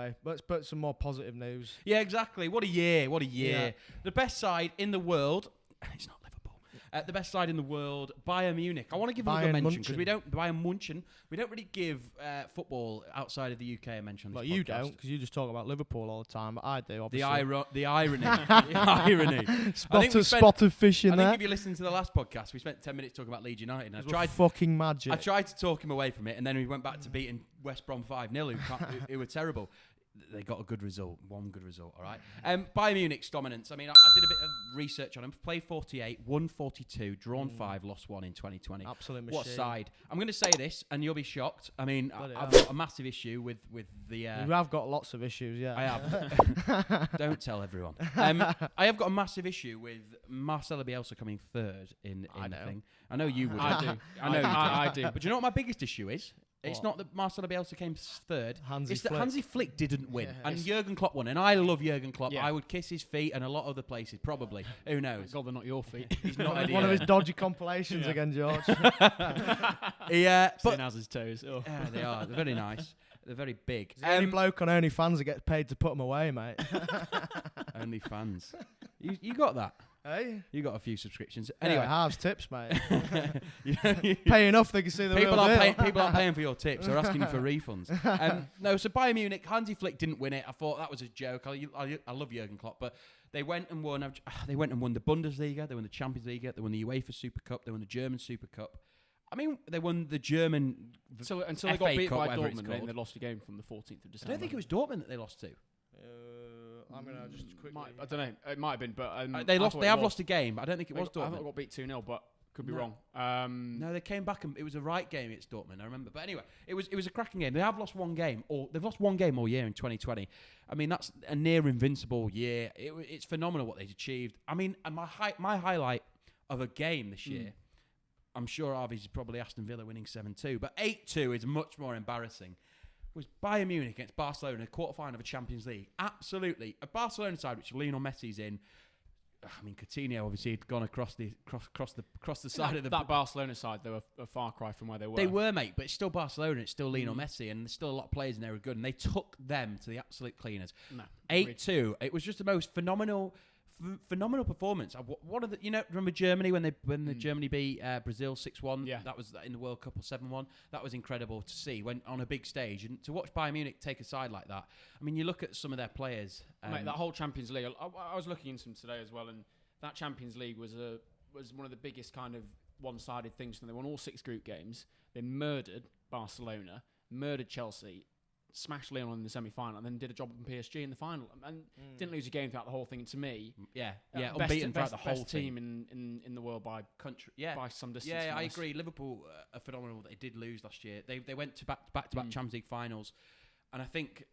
anyway, let's put some more positive news. Yeah, exactly. What a year. What a year. Yeah. The best side in the world. It's not Liverpool. The best side in the world, Bayern Munich. I want to give them a good mention because we don't really give football outside of the UK a mention on this podcast. You don't, because you just talk about Liverpool all the time, but I do, obviously. The irony. The irony. Spot of fish in there. I think if you listen to the last podcast, we spent 10 minutes talking about Leeds United. And fucking magic. I tried to talk him away from it, and then we went back to beating West Brom 5-0, who were terrible. They got a good result, one good result, all right? Bayern Munich's dominance. I mean, I did a bit of research on them. Played 48, won 42, drawn 5, lost 1 in 2020. Absolute machine. What side? I'm going to say this, and you'll be shocked. I mean, I've got a massive issue with the... you have got lots of issues, yeah. I have. Don't tell everyone. I have got a massive issue with Marcelo Bielsa coming third in the thing. I know you would. I do. I do. But do you know what my biggest issue is? It's not that Marcelo Bielsa came third. It's that Hansi Flick didn't win. Yeah, and Jurgen Klopp won. And I love Jurgen Klopp. Yeah. I would kiss his feet and a lot of other places, probably. Who knows? God, they're not your feet. He's not one of his dodgy compilations again, George. Yeah. But has his toes. Oh. Yeah, they are. They're very nice. They're very big. The only bloke on OnlyFans that gets paid to put them away, mate. Only fans. You got that? Hey? You got a few subscriptions. Anyway. Yeah, halves tips, mate. Pay enough, they can see the people real deal. People aren't paying for your tips. They're asking you for refunds. No, so Bayern Munich, Hansi Flick didn't win it. I thought that was a joke. I love Jurgen Klopp, but they went and won. They went and won the Bundesliga. They won the Champions League. They won the UEFA Super Cup. They won the German Super Cup. I mean, they won the German until FA they got beat Cup, by whatever it's Dortmund called. and they lost a game from the 14th of I December. don't think it was Dortmund that they lost to. I'm going to just quickly... I don't know. It might have been, but... They have lost a game, but I don't think it was Dortmund. I thought they got beat 2-0, but could be wrong. No, they came back and it was a right game against Dortmund, I remember. But anyway, it was a cracking game. They have lost one game, or they've lost one game all year in 2020. I mean, that's a near invincible year. It's phenomenal what they've achieved. I mean, and my highlight of a game this year, I'm sure Harvey's is probably Aston Villa winning 7-2, but 8-2 is much more embarrassing. Was Bayern Munich against Barcelona in a quarter-final of a Champions League. Absolutely. A Barcelona side which Lionel Messi's in. I mean, Coutinho obviously had gone across the side of the... That Barcelona side, they were a far cry from where they were. They were, mate, but it's still Barcelona. It's still Lionel Messi, and there's still a lot of players in there who are good, and they took them to the absolute cleaners. No, 8-2. It was just the most phenomenal performance. What are the, remember Germany when the Germany beat Brazil 6-1? Yeah. That was in the World Cup, or 7-1. That was incredible to see when on a big stage, and to watch Bayern Munich take a side like that. I mean, you look at some of their players. Mate, that whole Champions League. I was looking into them today as well, and that Champions League was one of the biggest kind of one-sided things. And they won all 6 group games. They murdered Barcelona, murdered Chelsea, smashed Lyon in the semi-final, and then did a job on PSG in the final, and didn't lose a game throughout the whole thing. And to me, unbeaten throughout the whole best team in the world by some distance. Yeah, I agree. Liverpool are phenomenal. They did lose last year. They went to back Champions League finals, and I think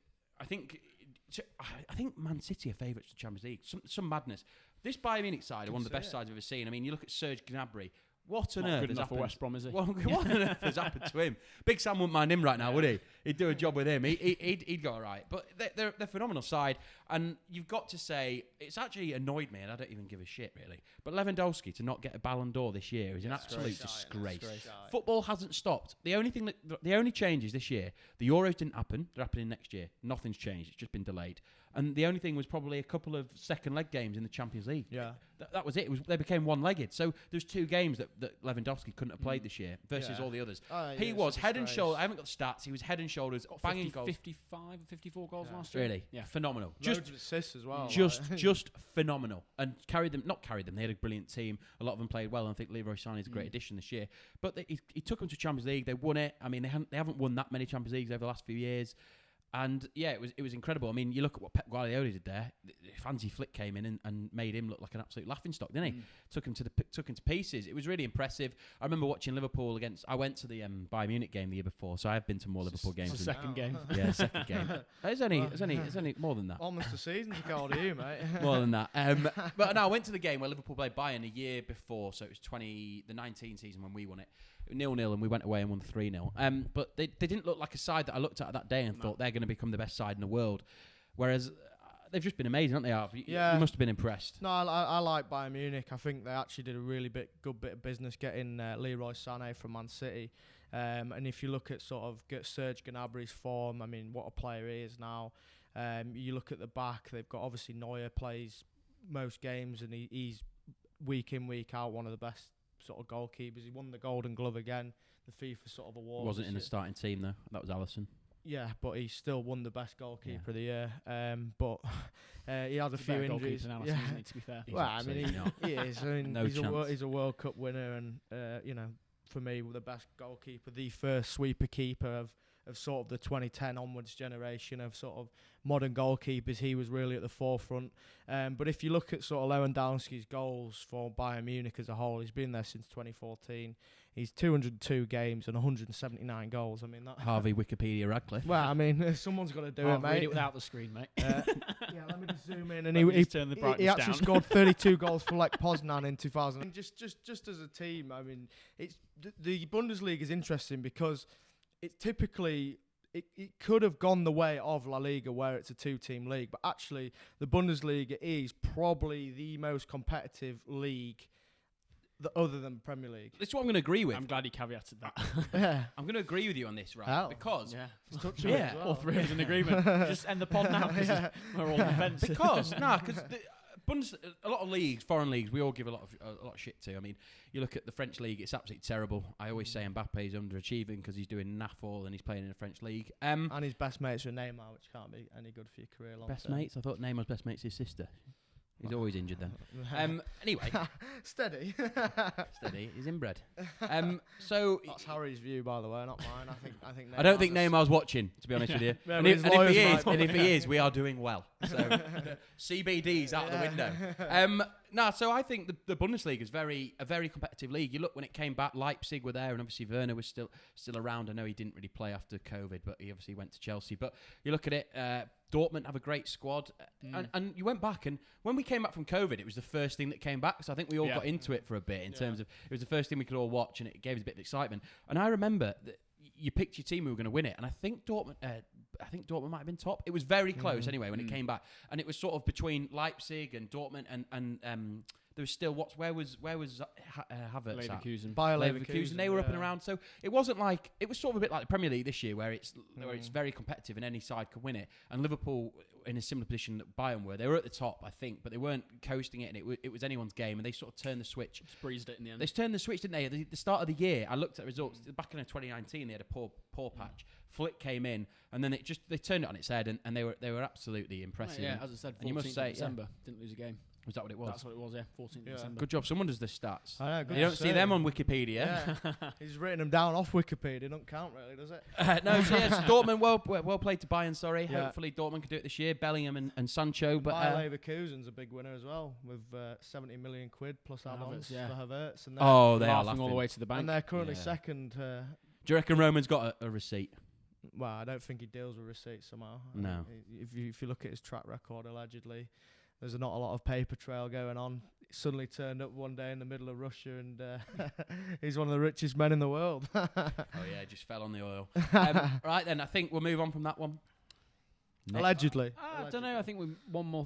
Man City are favourites for the Champions League. Some madness. This Bayern Munich side are one of the best sides I've ever seen. I mean, you look at Serge Gnabry. What on earth has happened? For West Brom, is he? What on earth has happened to him? Big Sam wouldn't mind him right now, would he? He'd do a job with him. He'd go all right. But they're a phenomenal side. And you've got to say, it's actually annoyed me, and I don't even give a shit, really. But Lewandowski to not get a Ballon d'Or this year is an absolute disgrace. Football hasn't stopped. The only changes this year, the Euros didn't happen. They're happening next year. Nothing's changed. It's just been delayed. And the only thing was probably a couple of second leg games in the Champions League. Yeah, that was it. They became one-legged. So there's 2 games that Lewandowski couldn't have played this year versus all the others. He was head and shoulders. I haven't got the stats. He was head and shoulders, banging goals. 55, 54 goals last year. Really, phenomenal. Loads of assists as well. Just phenomenal. And not carried them. They had a brilliant team. A lot of them played well. And I think Leroy Sané is a great addition this year. But he took them to Champions League. They won it. I mean, they haven't won that many Champions Leagues over the last few years. And yeah, it was incredible. I mean, you look at what Pep Guardiola did there. Hansi Flick came in and made him look like an absolute laughingstock, didn't he? Took him to pieces. It was really impressive. I remember watching Liverpool against. I went to the Bayern Munich game the year before, so I have been to more Liverpool games. The second game. Yeah, second game. It's only more than that. Almost a season to call to you, mate. More than that. But no, I went to the game where Liverpool played Bayern a year before, so it was the 19 season when we won it. 0-0, and we went away and won 3-0. But they didn't look like a side that I looked at that day and thought they're going to become the best side in the world. Whereas they've just been amazing, haven't they, Arv? You must have been impressed. No, I like Bayern Munich. I think they actually did a really good bit of business getting Leroy Sané from Man City. And if you look at sort of Serge Gnabry's form, I mean, what a player he is now. You look at the back; they've got obviously Neuer plays most games, and he's week in week out one of the best sort of goalkeepers. He won the Golden Glove again, the FIFA sort of award. Wasn't in the starting team though. That was Alisson. Yeah, but he still won the best goalkeeper of the year. But he had a few injuries. Alisson, Yeah. isn't he, to be fair. He's Well, I mean, he is. I mean, No chance. he's a World Cup winner, and for me, the best goalkeeper, the first sweeper keeper of sort of the 2010 onwards generation of sort of modern goalkeepers. He was really at the forefront. But if you look at sort of Lewandowski's goals for Bayern Munich as a whole, he's been there since 2014. He's 202 games and 179 goals. I mean, that Harvey Wikipedia Radcliffe. Well, I mean, someone's got to do it, mate. Read it without the screen, mate. Yeah, let me just zoom in. And Let me he just turn the he brightness actually down. scored 32 goals for like Poznan in 2000. And just as a team, I mean, it's the Bundesliga is interesting because it's typically it could have gone the way of La Liga where it's a two-team league, but actually the Bundesliga is probably the most competitive league other than the Premier League. This is what I'm going to agree with. I'm glad he caveated that. Yeah. I'm going to agree with you on this, right? How? Because It's touching Yeah. as well. All three of us in agreement. Just end the pod now because we're all on the fence. because a lot of leagues, foreign leagues, we all give a lot of shit to. I mean, you look at the French league; it's absolutely terrible. I always say Mbappe is underachieving because he's doing naff all and he's playing in a French league. And his best mates are Neymar, which can't be any good for your career long Best term. mates? I thought Neymar's best mate's his sister. He's always injured then. Anyway, Steady. steady. He's inbred. So That's Harry's view, by the way, not mine. I think. I don't think Neymar's Neymar's watching, to be honest with you. Yeah, And but if, his and if lawyers he might is, be. and if he is, we are doing well. So CBD's out the window. So I think the Bundesliga is a very competitive league. You look when it came back, Leipzig were there, and obviously Werner was still around. I know he didn't really play after COVID, but he obviously went to Chelsea. But you look at it. Dortmund have a great squad, and you went back, and when we came back from COVID, it was the first thing that came back. So I think we all got into it for a bit in terms of it was the first thing we could all watch, and it gave us a bit of excitement. And I remember that you picked your team who were going to win it, and I think Dortmund might have been top. It was very close anyway when it came back, and it was sort of between Leipzig and Dortmund, and there was still where was Havertz at? Leverkusen. Bayer Leverkusen. They were up and around, so it wasn't like it was sort of a bit like the Premier League this year, where it's very competitive and any side could win it. And Liverpool in a similar position that Bayern were. They were at the top, I think, but they weren't coasting it, and it was anyone's game. And they sort of turned the switch. Just breezed it in the end. They turned the switch, didn't they? At the start of the year, I looked at the results back in 2019. They had a poor patch. Flick came in, and then they turned it on its head, and they were absolutely impressive. Yeah, as I said, 14th and you must say, December, didn't lose a game. Was that what it was? That's what it was, yeah. 14th December. Good job. Someone does the stats. I know, good You don't to see them on Wikipedia. Yeah. He's written them down off Wikipedia. Don't count really, does it? No, so yes, Dortmund well played to Bayern. Sorry, Yeah. hopefully Dortmund can do it this year. Bellingham and Sancho, but Bayer Leverkusen's a big winner as well, with 70 million quid plus add-ons Havertz, yeah. for Havertz. And they are laughing laughing all the way to the bank. and they're currently Yeah. second. Do you reckon Roman's got a receipt? Well, I don't think he deals with receipts somehow. I No. think if you look at his track record, allegedly, there's not a lot of paper trail going on. He suddenly turned up one day in the middle of Russia, and he's one of the richest men in the world. Oh yeah, just fell on the oil. Right then, I think we'll move on from that one. Allegedly. I don't know. I think one more